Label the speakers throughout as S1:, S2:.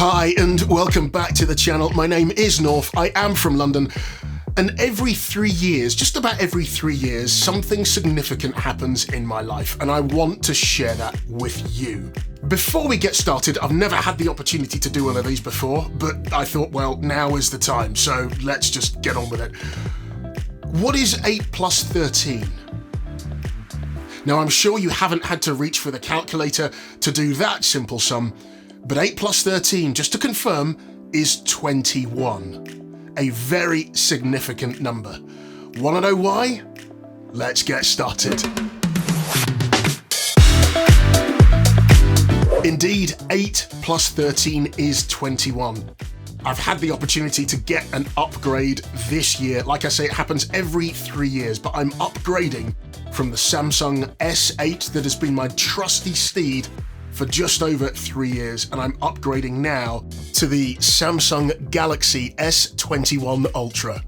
S1: Hi and welcome back to the channel. My name is Norf, I am from London, and every 3 years, just about every 3 years, something significant happens in my life, and I want to share that with you. Before we get started, I've never had the opportunity to do one of these before, but I thought, well, now is the time, so let's just get on with it. What is 8 plus 13? Now, I'm sure you haven't had to reach for the calculator to do that simple sum, but 8 plus 13, just to confirm, is 21. A very significant number. Want to know why? Let's get started. Indeed, 8 plus 13 is 21. I've had the opportunity to get an upgrade this year. Like I say, it happens every 3 years, but I'm upgrading from the Samsung S8 that has been my trusty steed for just over 3 years, and I'm upgrading now to the Samsung Galaxy S21 ULTRA.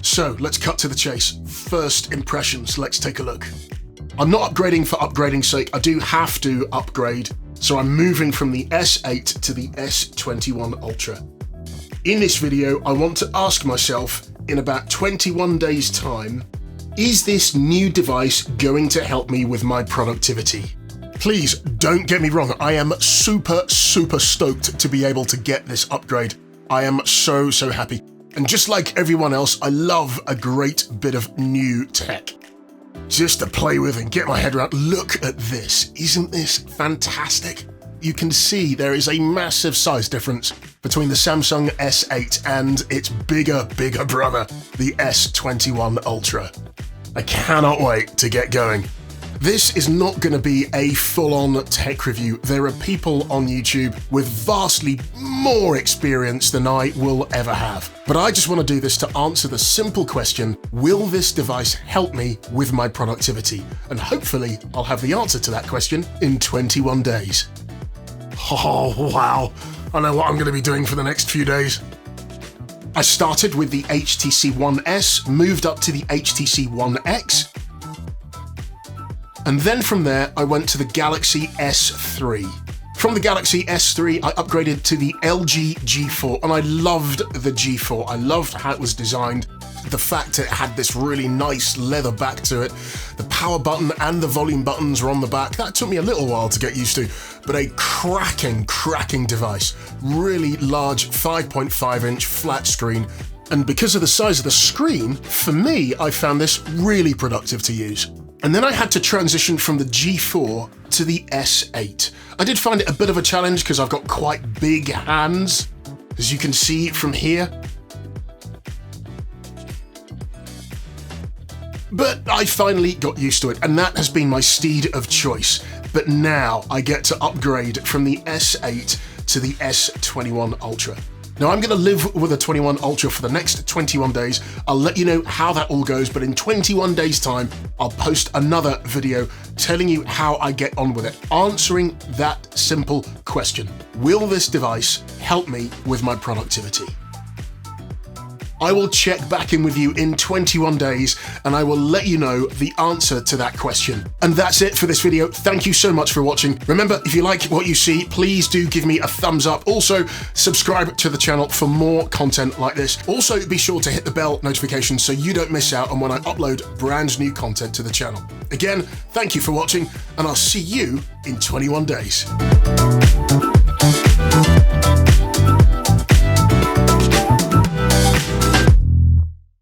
S1: So let's cut to the chase. First impressions, let's take a look. I'm not upgrading for upgrading's sake. I do have to upgrade, so I'm moving from the S8 to the S21 ULTRA. In this video, I want to ask myself, in about 21 days' time, is this new device going to help me with my productivity? Please don't get me wrong, I am super stoked to be able to get this upgrade. I am so happy. And just like everyone else, I love a great bit of new tech. Just to play with and get my head around. Look at this, isn't this fantastic? You can see there is a massive size difference between the Samsung S8 and its bigger brother, the S21 ULTRA. I cannot wait to get going. This is not going to be a full-on tech review. There are people on YouTube with vastly more experience than I will ever have. But I just want to do this to answer the simple question, will this device help me with my productivity? And hopefully I'll have the answer to that question in 21 days. Oh, wow. I know what I'm going to be doing for the next few days. I started with the HTC One S, moved up to the HTC One X, and then from there, I went to the Galaxy S3. From the Galaxy S3, I upgraded to the LG G4, and I loved the G4. I loved how it was designed, the fact it had this really nice leather back to it. The power button and the volume buttons were on the back. That took me a little while to get used to, but a cracking device. Really large 5.5-inch flat screen. And because of the size of the screen, for me, I found this really productive to use. And then I had to transition from the G4 to the S8. I did find it a bit of a challenge because I've got quite big hands, as you can see from here. But I finally got used to it, and that has been my steed of choice. But now I get to upgrade from the S8 to the S21 ULTRA. Now I'm going to live with a 21 ULTRA for the next 21 days. I'll let you know how that all goes, but in 21 days time, I'll post another video telling you how I get on with it, answering that simple question. Will this device help me with my productivity? I will check back in with you in 21 days and I will let you know the answer to that question. And that's it for this video. Thank you so much for watching. Remember, if you like what you see, please do give me a thumbs up. Also, subscribe to the channel for more content like this. Also, be sure to hit the bell notification so you don't miss out on when I upload brand new content to the channel. Again, thank you for watching and I'll see you in 21 days.